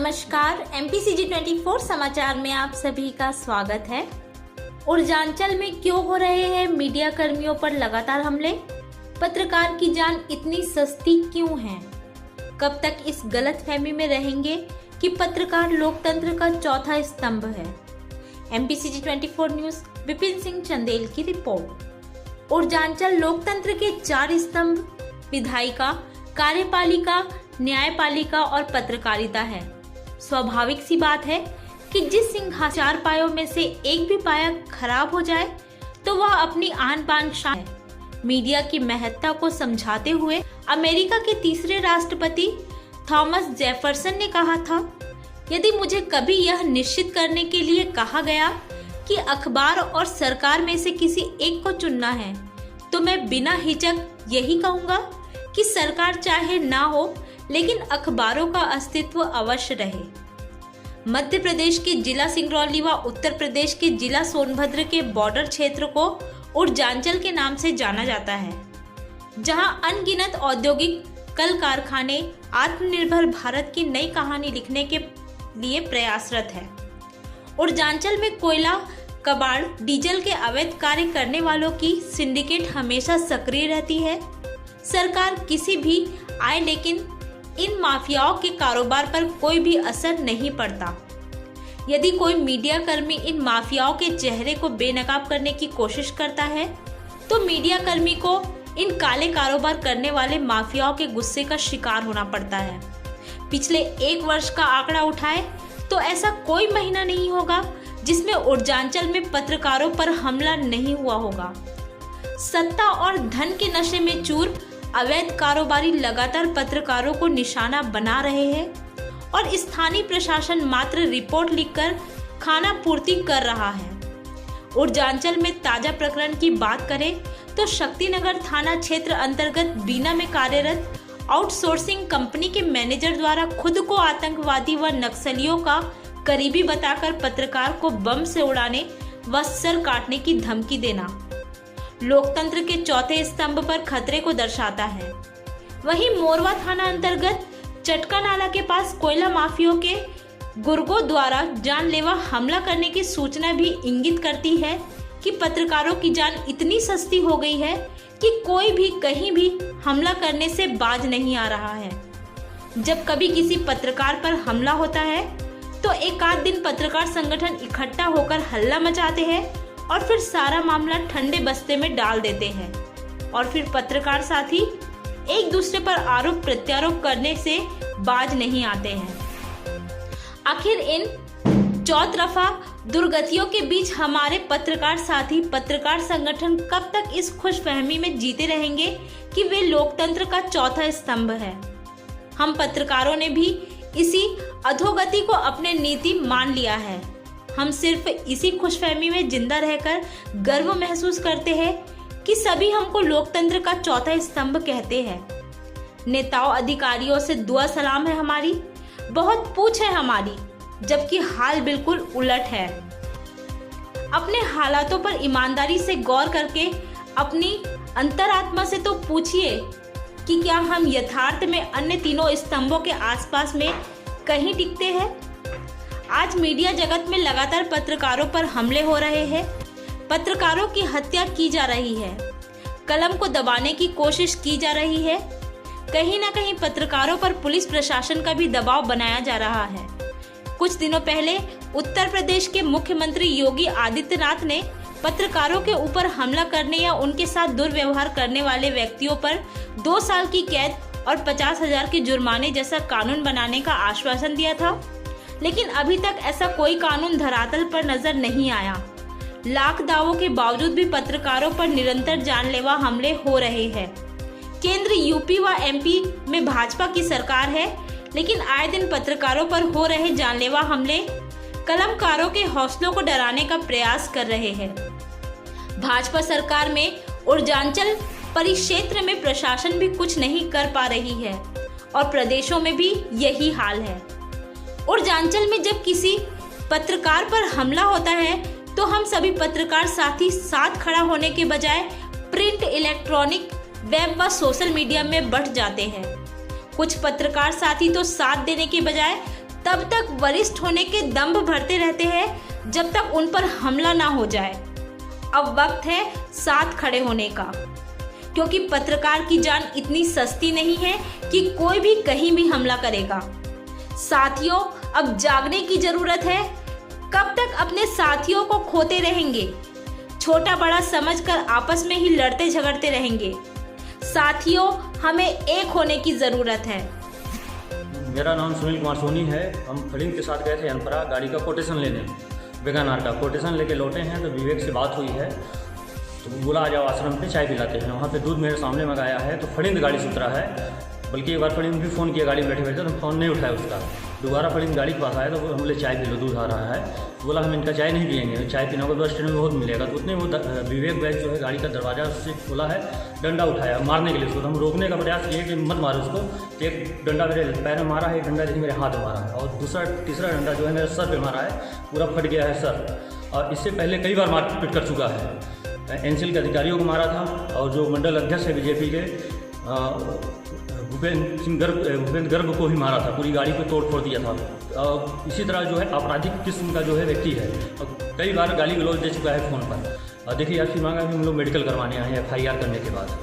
नमस्कार, MPCG 24 समाचार में आप सभी का स्वागत है। उर्जांचल में क्यों हो रहे हैं मीडिया कर्मियों पर लगातार हमले? पत्रकार की जान इतनी सस्ती क्यों है? कब तक इस गलतफहमी में रहेंगे कि पत्रकार लोकतंत्र का चौथा स्तंभ है? MPCG 24 न्यूज विपिन सिंह चंदेल की रिपोर्ट। उर्जांचल लोकतंत्र के 4 स्तंभ विधायिका, कार्यपालिका, न्यायपालिका और पत्रकारिता है। स्वाभाविक सी बात है कि जिस सिंहासन 4 पायों में से एक भी पाया खराब हो जाए तो वह अपनी आन बान शान है। मीडिया की महत्ता को समझाते हुए अमेरिका के तीसरे राष्ट्रपति थॉमस जेफरसन ने कहा था, यदि मुझे कभी यह निश्चित करने के लिए कहा गया कि अखबार और सरकार में से किसी एक को चुनना है तो मैं बिना हिचक यही कहूंगा कि सरकार चाहे ना हो लेकिन अखबारों का अस्तित्व अवश्य रहे। मध्य प्रदेश के जिला सिंगरौली व उत्तर प्रदेश के जिला सोनभद्र के बॉर्डर क्षेत्र को उर्जांचल के नाम से जाना जाता है, जहां अनगिनत औद्योगिक कल कारखाने आत्मनिर्भर भारत की नई कहानी लिखने के लिए प्रयासरत है। उर्जांचल में कोयला, कबाड़, डीजल के अवैध कार्य करने वालों की सिंडिकेट हमेशा सक्रिय रहती है। सरकार किसी भी आए लेकिन इन माफियाओं के कारोबार पर कोई भी असर नहीं पड़ता। यदि कोई मीडिया कर्मी इन माफियाओं के चेहरे को बेनकाब करने की कोशिश करता है तो मीडिया कर्मी को इन काले कारोबार करने वाले माफियाओं के गुस्से का शिकार होना पड़ता है। पिछले 1 वर्ष का आंकड़ा उठाए तो ऐसा कोई महीना नहीं होगा जिसमें उर्जांचल में पत्रकारों पर हमला नहीं हुआ होगा। सत्ता और धन के नशे में चूर अवैध कारोबारी लगातार पत्रकारों को निशाना बना रहे हैं और स्थानीय प्रशासन मात्र रिपोर्ट लिखकर खाना पूर्ति कर रहा है। उर्जांचल में ताजा प्रकरण की बात करें तो शक्तिनगर थाना क्षेत्र अंतर्गत बीना में कार्यरत आउटसोर्सिंग कंपनी के मैनेजर द्वारा खुद को आतंकवादी व नक्सलियों का करीबी बताकर पत्रकार को बम से उड़ाने व सर काटने की धमकी देना लोकतंत्र के चौथे स्तंभ पर खतरे को दर्शाता है। वहीं मोरवा थाना अंतर्गत चटका नाला के पास कोयला माफियों के गुर्गों द्वारा जानलेवा हमला करने की सूचना भी इंगित करती है कि पत्रकारों की जान इतनी सस्ती हो गई है कि कोई भी कहीं भी हमला करने से बाज नहीं आ रहा है। जब कभी किसी पत्रकार पर हमला होता है तो एक आध दिन पत्रकार संगठन इकट्ठा होकर हल्ला मचाते हैं और फिर सारा मामला ठंडे बस्ते में डाल देते हैं और फिर पत्रकार साथी एक दूसरे पर आरोप प्रत्यारोप करने से बाज नहीं आते हैं। आखिर इन चौतरफा दुर्गतियों के बीच हमारे पत्रकार साथी, पत्रकार संगठन कब तक इस खुशफहमी में जीते रहेंगे कि वे लोकतंत्र का चौथा स्तंभ है? हम पत्रकारों ने भी इसी अधोगति को अपने नीति मान लिया है। हम सिर्फ इसी खुशफहमी में जिंदा रहकर गर्व महसूस करते हैं कि सभी हमको लोकतंत्र का चौथा स्तंभ कहते हैं। नेताओं, अधिकारियों से दुआ सलाम है हमारी, बहुत पूछ है हमारी, जबकि हाल बिल्कुल उलट है। अपने हालातों पर ईमानदारी से गौर करके अपनी अंतरात्मा से तो पूछिए कि क्या हम यथार्थ में अन्य तीनों स्तंभों के आसपास में कहीं टिकते हैं? आज मीडिया जगत में लगातार पत्रकारों पर हमले हो रहे हैं, पत्रकारों की हत्या की जा रही है, कलम को दबाने की कोशिश की जा रही है। कहीं ना कहीं पत्रकारों पर पुलिस प्रशासन का भी दबाव बनाया जा रहा है। कुछ दिनों पहले उत्तर प्रदेश के मुख्यमंत्री योगी आदित्यनाथ ने पत्रकारों के ऊपर हमला करने या उनके साथ दुर्व्यवहार करने वाले व्यक्तियों पर 2 साल की कैद और 50,000 के जुर्माने जैसा कानून बनाने का आश्वासन दिया था, लेकिन अभी तक ऐसा कोई कानून धरातल पर नजर नहीं आया। लाख दावों के बावजूद भी पत्रकारों पर निरंतर जानलेवा हमले हो रहे हैं। केंद्र यूपी व MP में भाजपा की सरकार है, लेकिन आए दिन पत्रकारों पर हो रहे जानलेवा हमले कलमकारों के हौसलों को डराने का प्रयास कर रहे हैं। भाजपा सरकार में उर्जांचल परिक्षेत्र में प्रशासन भी कुछ नहीं कर पा रही है और प्रदेशों में भी यही हाल है। उर्जांचल में जब किसी पत्रकार पर हमला होता है तो हम सभी पत्रकार साथी साथ खड़ा होने के बजाय प्रिंट, इलेक्ट्रॉनिक, वेब व सोशल मीडिया में बढ़ जाते हैं। कुछ पत्रकार साथी तो साथ देने के बजाय तब तक वरिष्ठ होने के दंभ भरते रहते हैं जब तक उन पर हमला ना हो जाए। अब वक्त है साथ खड़े होने का, क्योंकि पत्रकार की जान इतनी सस्ती नहीं है कि कोई भी कहीं भी हमला करेगा। साथियों, अब जागने की जरूरत है। कब तक अपने साथियों को खोते रहेंगे? छोटा बड़ा समझकर आपस में ही लड़ते झगड़ते रहेंगे। साथियों, हमें एक होने की जरूरत है। मेरा नाम सुनील कुमार सोनी है। हम फलिंग के साथ गए थे अनपरा गाड़ी का कोटेशन लेने, बेगानार का कोटेशन लेके लौटे हैं तो विवेक से बात हुई है तो बोला आ जाओ आश्रम पे चाय पिलाते हैं। वहाँ पे दूध मेरे सामने मंगाया है तो फलिंग गाड़ी से उतरा है, बल्कि एक बार फलिंग भी फ़ोन किया गाड़ी में बैठे बैठे तो फ़ोन नहीं उठाया उसका। दोबारा फलिंग गाड़ी के पास आया तो हम बोले चाय पी लो, दूध आ रहा है। बोला हम इनका चाय नहीं पियेंगे, चाय पीना होगा बस स्टैंड में बहुत मिलेगा। तो उतने वो विवेक बैग जो है गाड़ी का दरवाजा उससे खोला है, डंडा उठाया मारने के लिए उसको। तो हम रोकने का प्रयास किए कि मत मारो उसको। तो एक डंडा मेरे पैर में मारा है, एक डंडा देखिए मेरे हाथ में मारा है और तीसरा डंडा जो है मेरे सर पे मारा है, पूरा फट गया है सर। और इससे पहले कई बार मारपीट कर चुका है। एनसीएल के अधिकारियों को मारा था और जो मंडल अध्यक्ष है बीजेपी के भूपेंद्र गर्ग को ही मारा था, पूरी गाड़ी को तोड़ फोड़ दिया था। इसी तरह जो है आपराधिक किस्म का जो है व्यक्ति है और कई बार गाली गलौज दे चुका है फ़ोन पर। और देखिए आज की मांग है हम लोग मेडिकल करवाने आए हैं FIR करने के बाद।